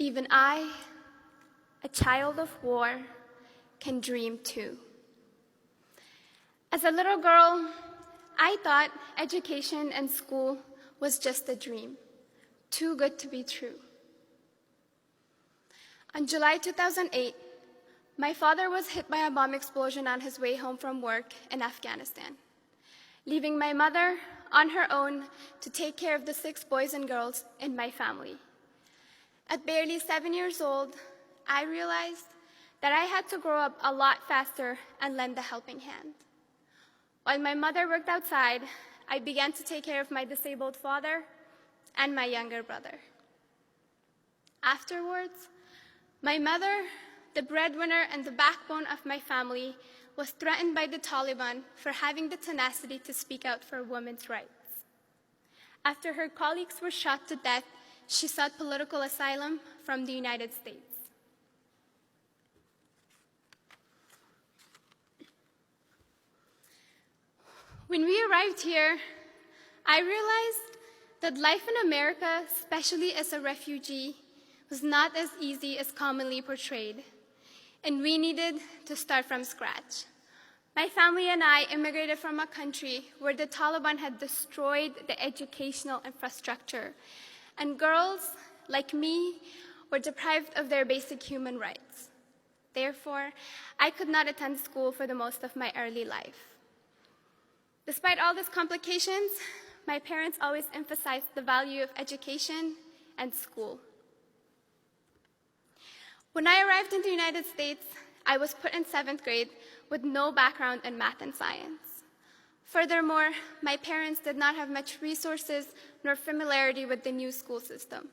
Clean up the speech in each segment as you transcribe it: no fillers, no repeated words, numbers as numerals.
Even I, a child of war, can dream too. As a little girl, I thought education and school was just a dream, too good to be true. On July 2008, my father was hit by a bomb explosion on his way home from work in Afghanistan, leaving my mother on her own to take care of the 6 boys and girls in my family. At barely 7 years old, I realized that I had to grow up a lot faster and lend a helping hand. While my mother worked outside, I began to take care of my disabled father and my younger brother. Afterwards, my mother, the breadwinner and the backbone of my family, was threatened by the Taliban for having the tenacity to speak out for women's rights. After her colleagues were shot to death, she sought political asylum from the United States. When we arrived here, I realized that life in America, especially as a refugee, was not as easy as commonly portrayed, and we needed to start from scratch. My family and I immigrated from a country where the Taliban had destroyed the educational infrastructure, and girls, like me, were deprived of their basic human rights. Therefore, I could not attend school for the most of my early life. Despite all these complications, my parents always emphasized the value of education and school. When I arrived in the United States, I was put in 7th grade with no background in math and science. Furthermore, my parents did not have much resources nor familiarity with the new school system.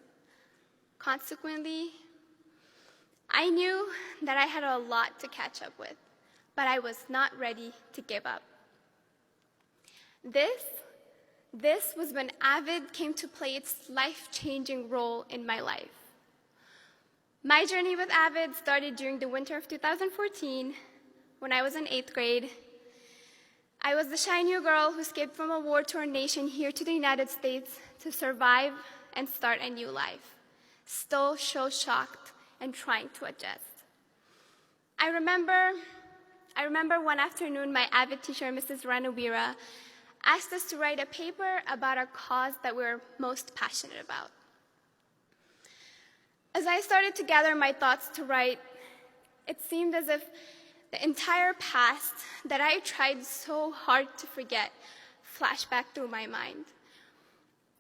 Consequently, I knew that I had a lot to catch up with, but I was not ready to give up. This was when AVID came to play its life-changing role in my life. My journey with AVID started during the winter of 2014 when I was in 8th grade. I was the shy new girl who escaped from a war-torn nation here to the United States to survive and start a new life, still shocked and trying to adjust. I remember one afternoon my AVID teacher, Mrs. Ranawira, asked us to write a paper about a cause that we were most passionate about. As I started to gather my thoughts to write, it seemed as if the entire past that I tried so hard to forget flashed back through my mind.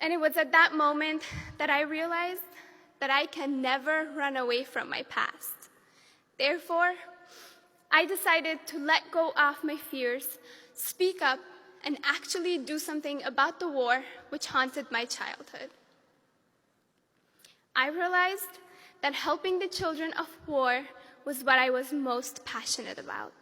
And it was at that moment that I realized that I can never run away from my past. Therefore, I decided to let go of my fears, speak up, and actually do something about the war which haunted my childhood. I realized that helping the children of war was what I was most passionate about.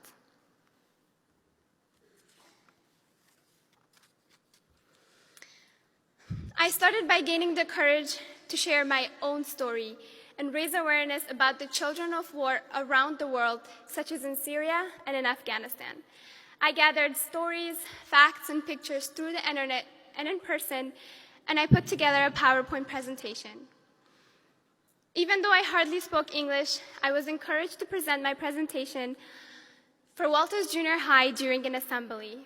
I started by gaining the courage to share my own story and raise awareness about the children of war around the world, such as in Syria and in Afghanistan. I gathered stories, facts, and pictures through the internet and in person, and I put together a PowerPoint presentation. Even though I hardly spoke English, I was encouraged to present my presentation for Walters Junior High during an assembly.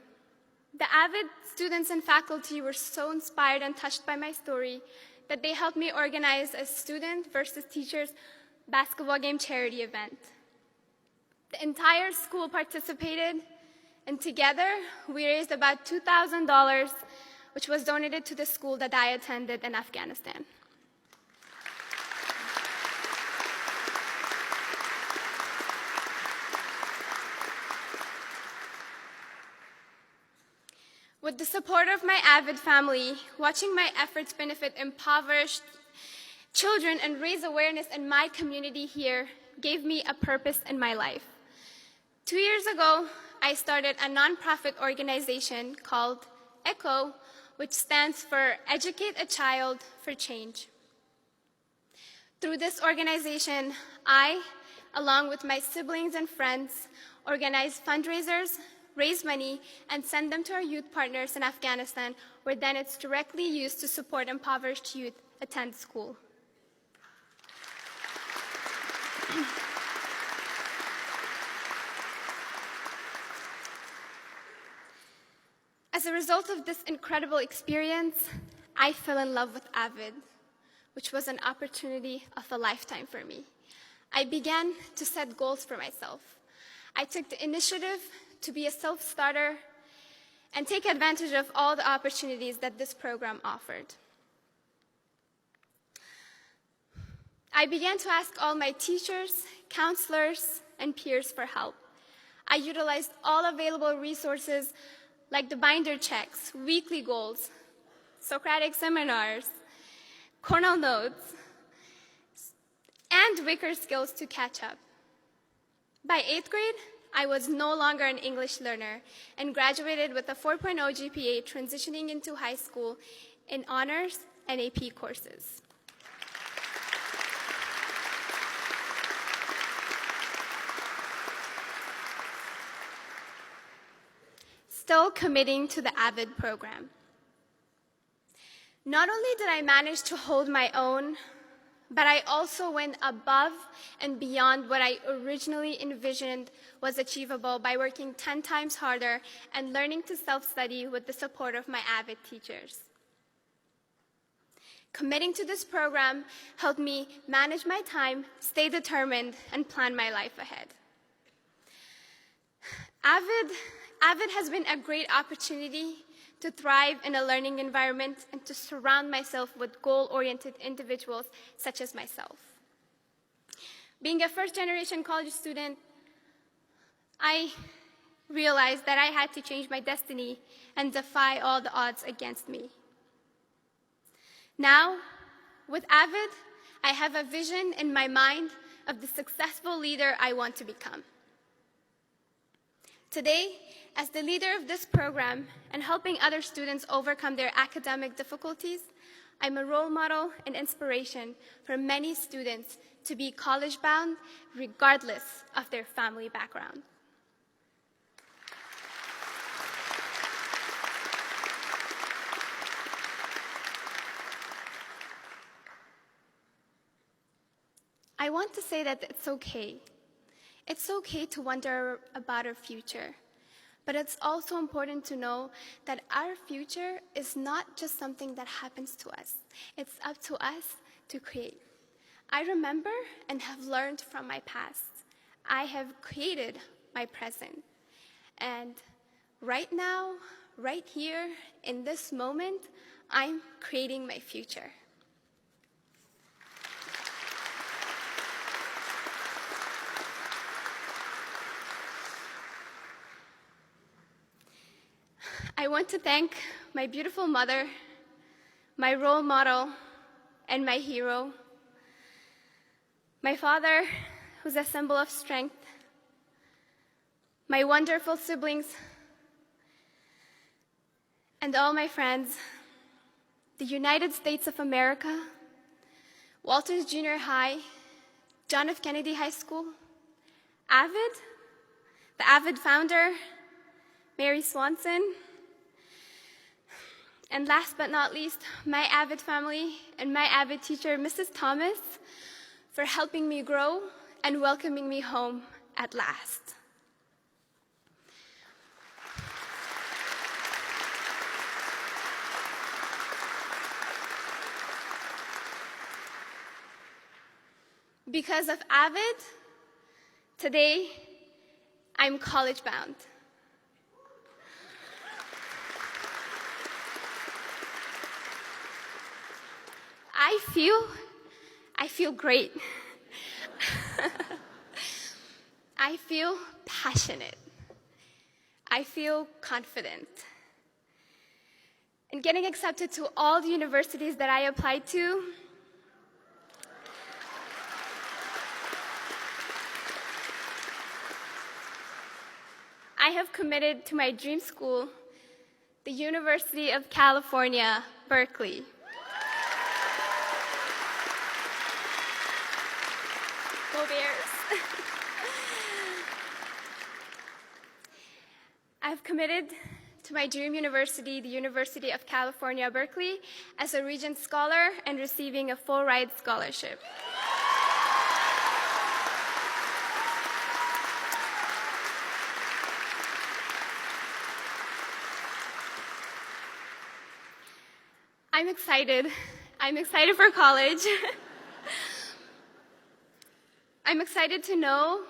The AVID students and faculty were so inspired and touched by my story that they helped me organize a student versus teachers basketball game charity event. The entire school participated, and together we raised about $2,000, which was donated to the school that I attended in Afghanistan. With the support of my AVID family, watching my efforts benefit impoverished children and raise awareness in my community here gave me a purpose in my life. 2 years ago, I started a nonprofit organization called ECHO, which stands for Educate a Child for Change. Through this organization, I, along with my siblings and friends, organize fundraisers, raise money, and send them to our youth partners in Afghanistan, where then it's directly used to support impoverished youth attend school. As a result of this incredible experience, I fell in love with AVID, which was an opportunity of a lifetime for me. I began to set goals for myself. I took the initiative to be a self-starter and take advantage of all the opportunities that this program offered. I began to ask all my teachers, counselors, and peers for help. I utilized all available resources like the binder checks, weekly goals, Socratic seminars, Cornell notes, and Wicker skills to catch up. By 8th grade, I was no longer an English learner and graduated with a 4.0 GPA, transitioning into high school in honors and AP courses. Still committing to the AVID program. Not only did I manage to hold my own, but I also went above and beyond what I originally envisioned was achievable by working 10 times harder and learning to self-study with the support of my AVID teachers. Committing to this program helped me manage my time, stay determined, and plan my life ahead. AVID has been a great opportunity to thrive in a learning environment and to surround myself with goal-oriented individuals such as myself. Being a first-generation college student, I realized that I had to change my destiny and defy all the odds against me. Now, with AVID, I have a vision in my mind of the successful leader I want to become. Today, as the leader of this program and helping other students overcome their academic difficulties, I'm a role model and inspiration for many students to be college-bound regardless of their family background. I want to say that it's okay. It's okay to wonder about our future, but it's also important to know that our future is not just something that happens to us. It's up to us to create. I remember and have learned from my past. I have created my present. And right now, right here, in this moment, I'm creating my future. I want to thank my beautiful mother, my role model, and my hero, my father, who's a symbol of strength, my wonderful siblings, and all my friends, the United States of America, Walters Junior High, John F. Kennedy High School, AVID, the AVID founder, Mary Swanson, and last but not least, my AVID family and my AVID teacher, Mrs. Thomas, for helping me grow and welcoming me home at last. Because of AVID, today I'm college-bound. I feel great. I feel passionate. I feel confident. And getting accepted to all the universities that I applied to, I have committed to my dream school, the University of California, Berkeley. Go Bears. I've committed to my dream university, the University of California, Berkeley, as a Regent Scholar and receiving a full-ride scholarship. I'm excited. I'm excited for college. I'm excited to know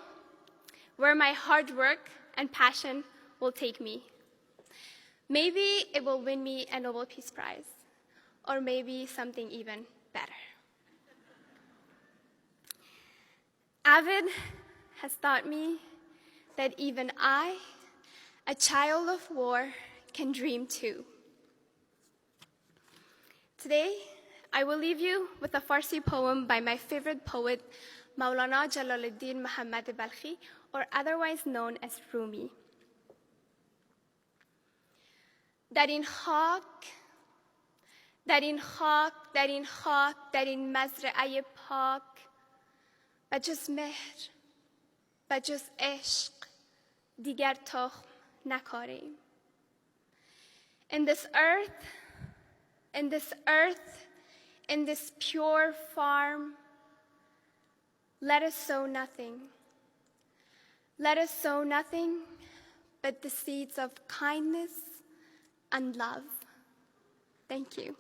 where my hard work and passion will take me. Maybe it will win me a Nobel Peace Prize, or maybe something even better. Avid has taught me that even I, a child of war, can dream too. Today, I will leave you with a Farsi poem by my favorite poet, Maulana Jalaluddin Muhammad Bלکی, or otherwise known as Rumi. در این خاک، در این خاک، در این خاک، در این مزرعه پاک، بجز مهر، بجز عشق، دیگر تخم نکاریم. In this earth, in this earth, in this pure farm, let us sow nothing. Let us sow nothing but the seeds of kindness and love. Thank you.